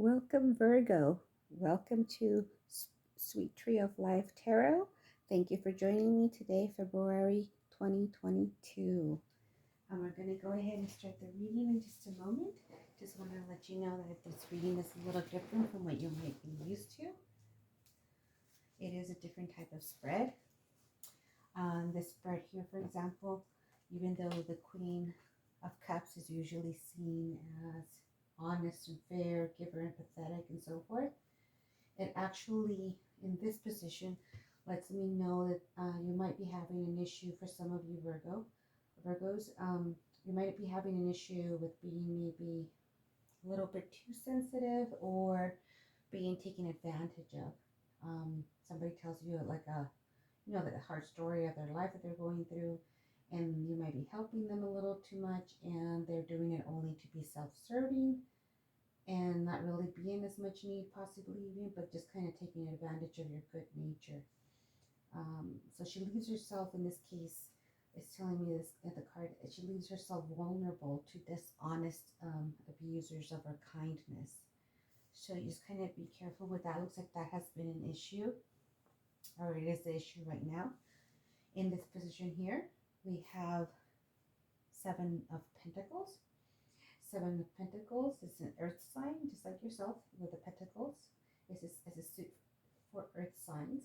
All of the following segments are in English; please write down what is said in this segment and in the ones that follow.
Welcome, Virgo. Welcome to Sweet Tree of Life Tarot. Thank you for joining me today, February 2022. We're going to go ahead and start the reading in just a moment. Just want to let you know that this reading is a little different from what you might be used to. It is a different type of spread. This spread here, for example, even though the Queen of Cups is usually seen as honest and fair, giver, empathetic, and so forth, it actually, in this position, lets me know that you might be having an issue for some of you Virgos. You might be having an issue with being maybe a little bit too sensitive or being taken advantage of. Somebody tells you like the hard story of their life that they're going through, and you might be helping them a little too much, and they're doing it only to be self-serving and not really being as much need possibly even, but just kind of taking advantage of your good nature. So she leaves herself, in this case, it's telling me this at the card, she leaves herself vulnerable to dishonest abusers of her kindness. So you just kind of be careful with that. Looks like that has been an issue, or it is the issue right now. In this position here, we have Seven of Pentacles. Seven of Pentacles is an earth sign, just like yourself with the pentacles. This is as a suit for earth signs.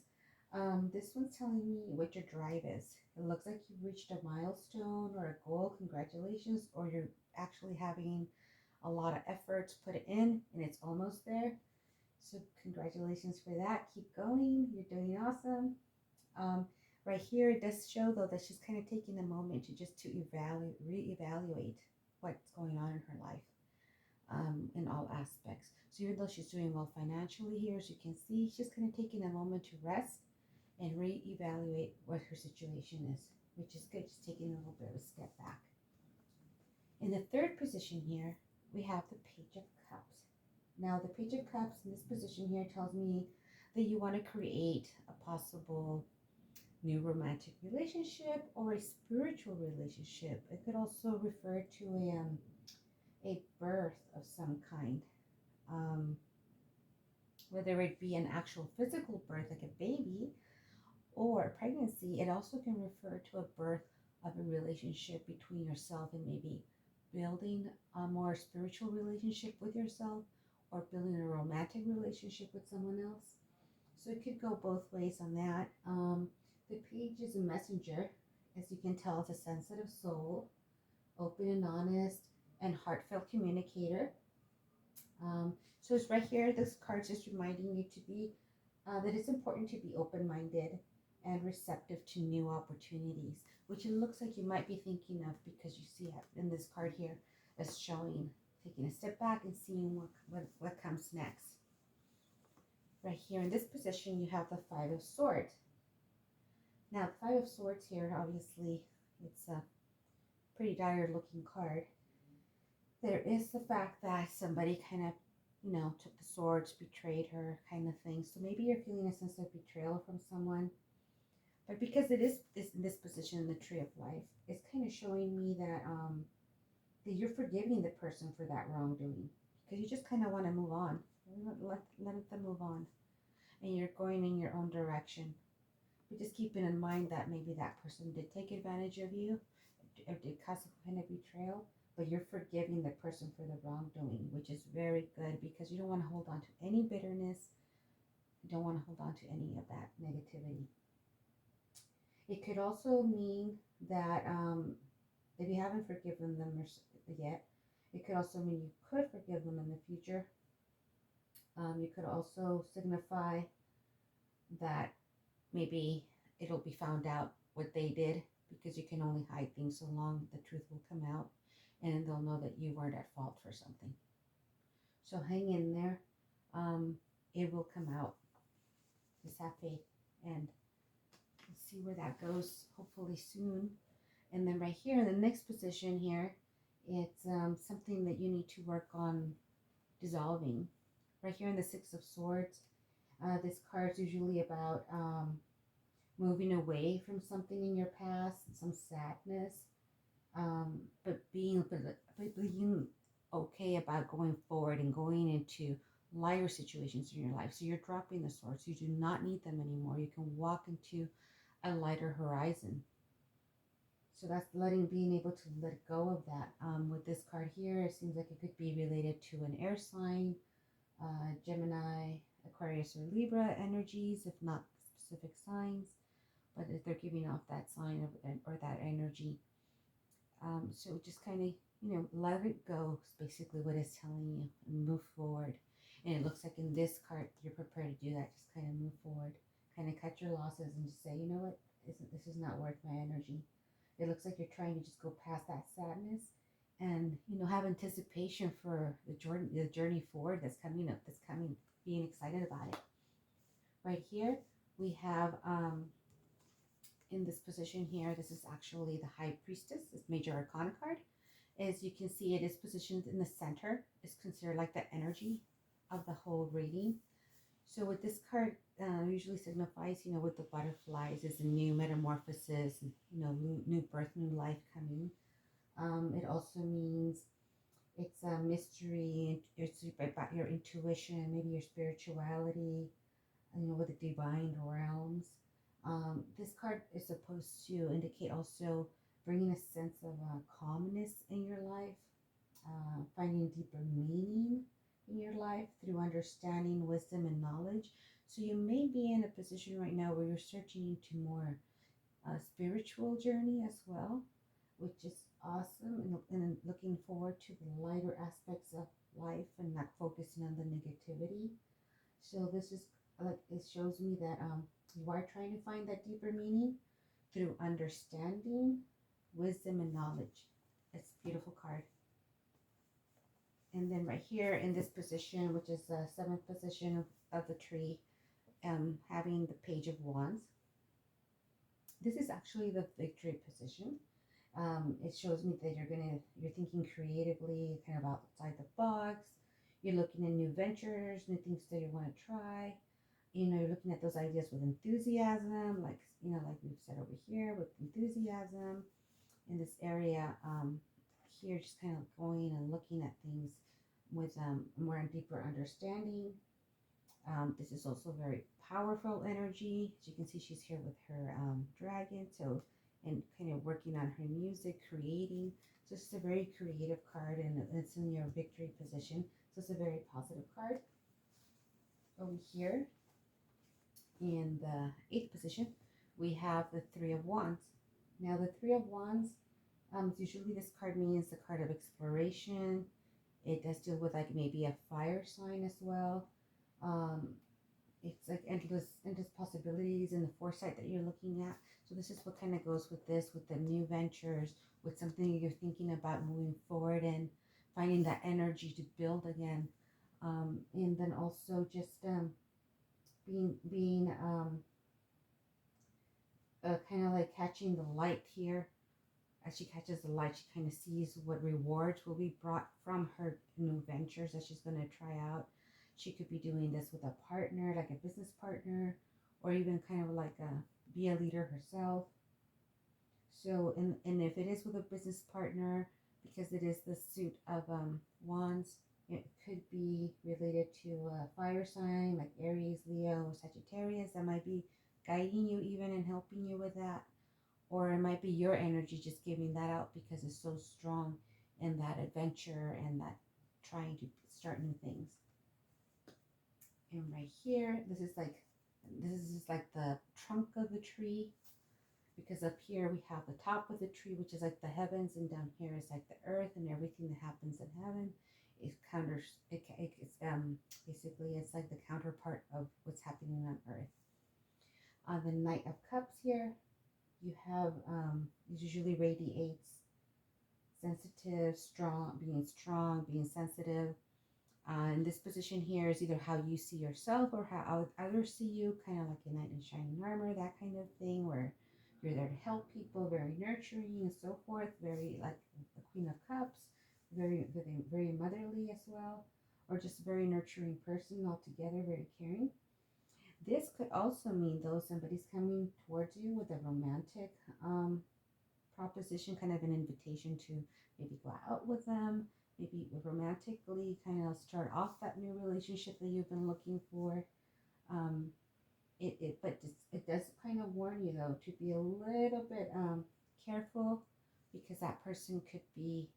This one's telling me what your drive is. It looks like you've reached a milestone or a goal. Congratulations. Or you're actually having a lot of efforts put in and it's almost there. So congratulations for that. Keep going. You're doing awesome. Right here, it does show though that she's kind of taking a moment to reevaluate what's going on in her life, in all aspects. So even though she's doing well financially here, as you can see, she's kind of taking a moment to rest and reevaluate what her situation is, which is good. She's taking a little bit of a step back. In the third position here, we have the Page of Cups. Now, the Page of Cups in this position here tells me that you want to create a possible new romantic relationship or a spiritual relationship. It could also refer to a birth of some kind, whether it be an actual physical birth like a baby or pregnancy. It also can refer to a birth of a relationship between yourself and maybe building a more spiritual relationship with yourself or building a romantic relationship with someone else. So it could go both ways on that. The Page is a messenger. As you can tell, it's a sensitive soul, open and honest, and heartfelt communicator. So it's right here. This card's just reminding you to be that it's important to be open-minded and receptive to new opportunities, which it looks like you might be thinking of because you see it in this card here as showing taking a step back and seeing what comes next. Right here in this position, you have the Five of Swords. Now, the Five of Swords here, obviously, it's a pretty dire looking card. There is the fact that somebody kind of, took the swords, betrayed her kind of thing. So maybe you're feeling a sense of betrayal from someone. But because it is in this position in the Tree of Life, it's kind of showing me that you're forgiving the person for that wrongdoing. Because you just kind of want to move on. Let them move on. And you're going in your own direction. But just keeping in mind that maybe that person did take advantage of you, or did cause some kind of betrayal, but you're forgiving the person for the wrongdoing, which is very good because you don't want to hold on to any bitterness. You don't want to hold on to any of that negativity. It could also mean that if you haven't forgiven them yet, it could also mean you could forgive them in the future. You could also signify that maybe it'll be found out what they did, because you can only hide things so long. The truth will come out and they'll know that you weren't at fault for something. So hang in there. It will come out. Just have faith and we'll see where that goes, hopefully soon. And then right here in the next position here, it's something that you need to work on dissolving. Right here in the Six of Swords, this card's usually about moving away from something in your past, some sadness, but being okay about going forward and going into lighter situations in your life. So you're dropping the swords. You do not need them anymore. You can walk into a lighter horizon. So that's being able to let go of that. With this card here, it seems like it could be related to an air sign, Gemini, Aquarius, or Libra energies, if not specific signs. But if they're giving off that sign or that energy, so just kind of, let it go is basically what it's telling you, and move forward. And it looks like in this card, you're prepared to do that. Just kind of move forward, kind of cut your losses and just say, you know what, this is not worth my energy. It looks like you're trying to just go past that sadness and, have anticipation for the journey forward that's coming up, being excited about it. Right here, we have, in this position here, this is actually the High Priestess, this major arcana card. As you can see, it is positioned in the center. It's considered like the energy of the whole reading. So with this card, usually signifies, with the butterflies, is a new metamorphosis, new birth, new life coming. It also means it's a mystery. It's about your intuition, maybe your spirituality, with the divine realms. This card is supposed to indicate also bringing a sense of calmness in your life, finding deeper meaning in your life through understanding, wisdom, and knowledge. So you may be in a position right now where you're searching into more spiritual journey as well, which is awesome, and looking forward to the lighter aspects of life and not focusing on the negativity. So this is like, it shows me that you are trying to find that deeper meaning through understanding, wisdom, and knowledge. It's a beautiful card. And then right here in this position, which is the seventh position of the tree, having the Page of Wands. This is actually the victory position. It shows me that you're thinking creatively, kind of outside the box. You're looking at new ventures, new things that you want to try. You're looking at those ideas with enthusiasm, like we've said over here, with enthusiasm in this area. Here, just kind of going and looking at things with more and deeper understanding. This is also very powerful energy. As you can see, she's here with her dragon, and kind of working on her music, creating. So it's a very creative card, and it's in your victory position. So it's a very positive card. Over here, in the eighth position, we have the Three of Wands. Now, the Three of Wands, usually this card means the card of exploration. It does deal with like maybe a fire sign as well. It's like endless possibilities and the foresight that you're looking at. So this is what kind of goes with this, with the new ventures, with something you're thinking about moving forward and finding that energy to build again. And then also just being kind of like catching the light here. As she catches the light, she kind of sees what rewards will be brought from her new ventures that she's going to try out. She could be doing this with a partner, like a business partner, or even kind of like be a leader herself. So, and if it is with a business partner, because it is the suit of wands, it could be related to a fire sign like Aries, Leo, Sagittarius that might be guiding you even and helping you with that. Or it might be your energy just giving that out because it's so strong in that adventure and that trying to start new things. And right here, this is just like the trunk of the tree, because up here we have the top of the tree, which is like the heavens, and down here is like the earth, and everything that happens in heaven is basically it's like the counterpart of what's happening on earth. On the Knight of Cups here, you have it usually radiates sensitive, strong, being sensitive. In this position here is either how you see yourself or how others see you, kind of like a knight in shining armor, that kind of thing, where you're there to help people, very nurturing and so forth, very like the Queen of Cups, very motherly as well, or just a very nurturing person altogether, very caring. This could also mean, though, somebody's coming towards you with a romantic proposition, kind of an invitation to maybe go out with them, maybe romantically kind of start off that new relationship that you've been looking for. Um, it does kind of warn you though to be a little bit careful, because that person could be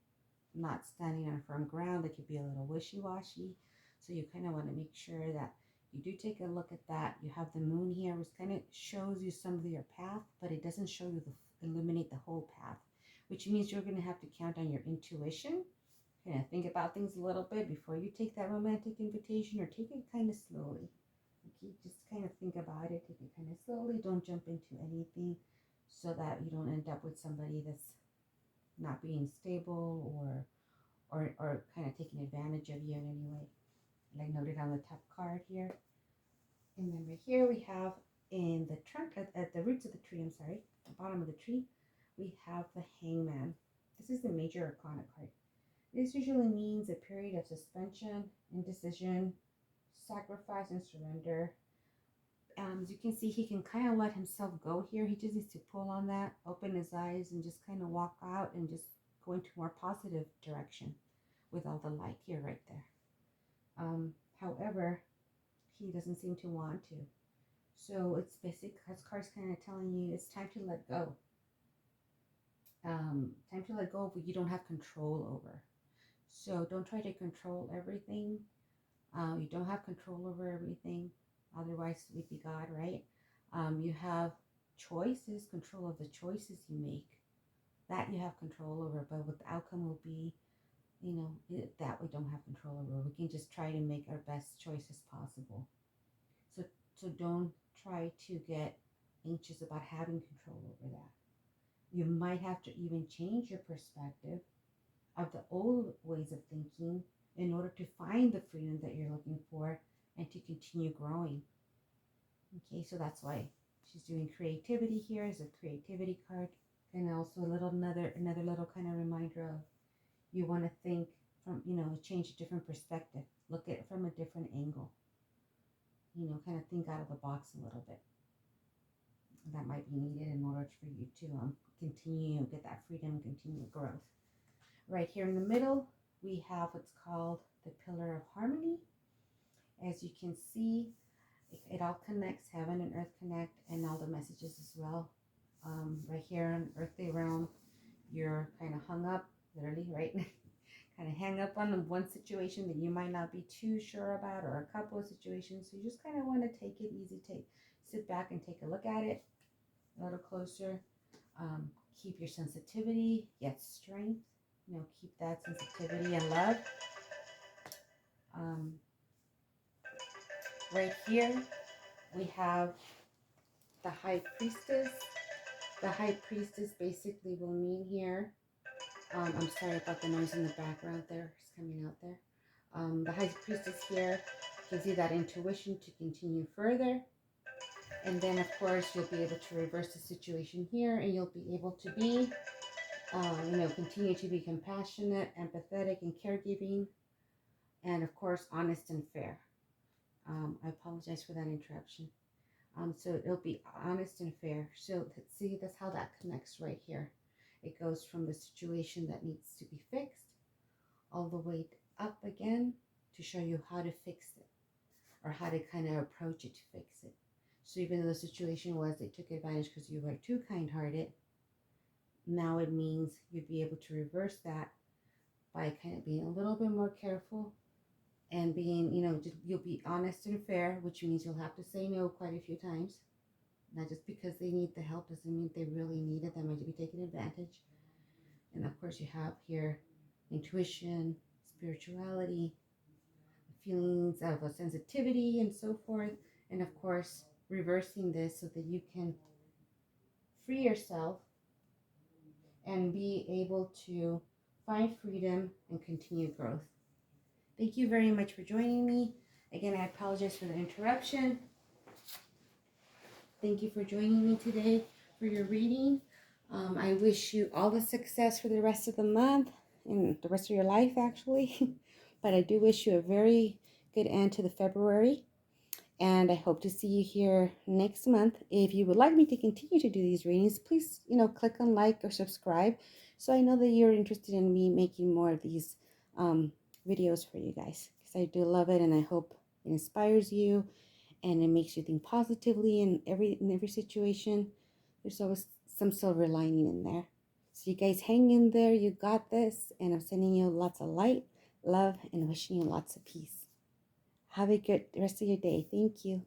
not standing on firm ground. They could be a little wishy-washy. So you kind of want to make sure that you do take a look at that. You have the moon here, which kind of shows you some of your path, but it doesn't show you illuminate the whole path, which means you're going to have to count on your intuition. Kind of think about things a little bit before you take that romantic invitation, or take it kind of slowly. Okay, just kind of think about it, take it kind of slowly. Don't jump into anything, so that you don't end up with somebody that's not being stable, or kind of taking advantage of you in any way, like noted on the top card here. And then right here we have in the trunk, at the roots of the tree, I'm sorry, the bottom of the tree, we have the Hangman. This is the major arcana card. This usually means a period of suspension, indecision, sacrifice, and surrender. As you can see, he can kind of let himself go here. He just needs to pull on that, open his eyes, and just kind of walk out and just go into more positive direction with all the light here right there. However, he doesn't seem to want to. So it's basically, this card's kind of telling you it's time to let go. Time to let go of what you don't have control over. So don't try to control everything. You don't have control over everything. Otherwise, it would be God, right? You have choices, control of the choices you make. That you have control over, but what the outcome will be, that we don't have control over. We can just try to make our best choices possible. So don't try to get anxious about having control over that. You might have to even change your perspective of the old ways of thinking in order to find the freedom that you're looking for and to continue growing. Okay, so that's why she's doing creativity here as a creativity card, and also another little kind of reminder of you want to think from, change a different perspective, look at it from a different angle, kind of think out of the box a little bit. That might be needed in order for you to continue, get that freedom, continue growth. Right here in the middle, we have what's called the Pillar of Harmony. As you can see, it all connects, heaven and earth connect, and all the messages as well. Right here in earthly realm, you're kind of hung up, literally, right? Kind of hang up on the one situation that you might not be too sure about, or a couple of situations. So you just kind of want to take it easy, sit back and take a look at it a little closer. Keep your sensitivity, yet strength. Keep that sensitivity and love. Right here, we have the High Priestess. The High Priestess basically will mean here, I'm sorry about the noise in the background there, it's coming out there. The High Priestess here gives you that intuition to continue further. And then, of course, you'll be able to reverse the situation here, and you'll be able to be, continue to be compassionate, empathetic, and caregiving, and, of course, honest and fair. I apologize for that interruption. So it'll be honest and fair. So see, that's how that connects right here. It goes from the situation that needs to be fixed all the way up again to show you how to fix it, or how to kind of approach it to fix it. So even though the situation was they took advantage because you were too kind-hearted, now it means you'd be able to reverse that by kind of being a little bit more careful and being, you'll be honest and fair, which means you'll have to say no quite a few times. Not just because they need the help doesn't mean they really need it. They might be taking advantage. And of course you have here intuition, spirituality, feelings of a sensitivity, and so forth. And of course, reversing this so that you can free yourself and be able to find freedom and continue growth. Thank you very much for joining me. Again, I apologize for the interruption. Thank you for joining me today for your reading. I wish you all the success for the rest of the month and the rest of your life, actually. But I do wish you a very good end to the February. And I hope to see you here next month. If you would like me to continue to do these readings, please, click on like or subscribe so I know that you're interested in me making more of these videos for you guys, because I do love it, and I hope it inspires you and it makes you think positively in every situation. There's always some silver lining in there. So you guys hang in there. You got this. And I'm sending you lots of light, love, and wishing you lots of peace. Have a good rest of your day. Thank you.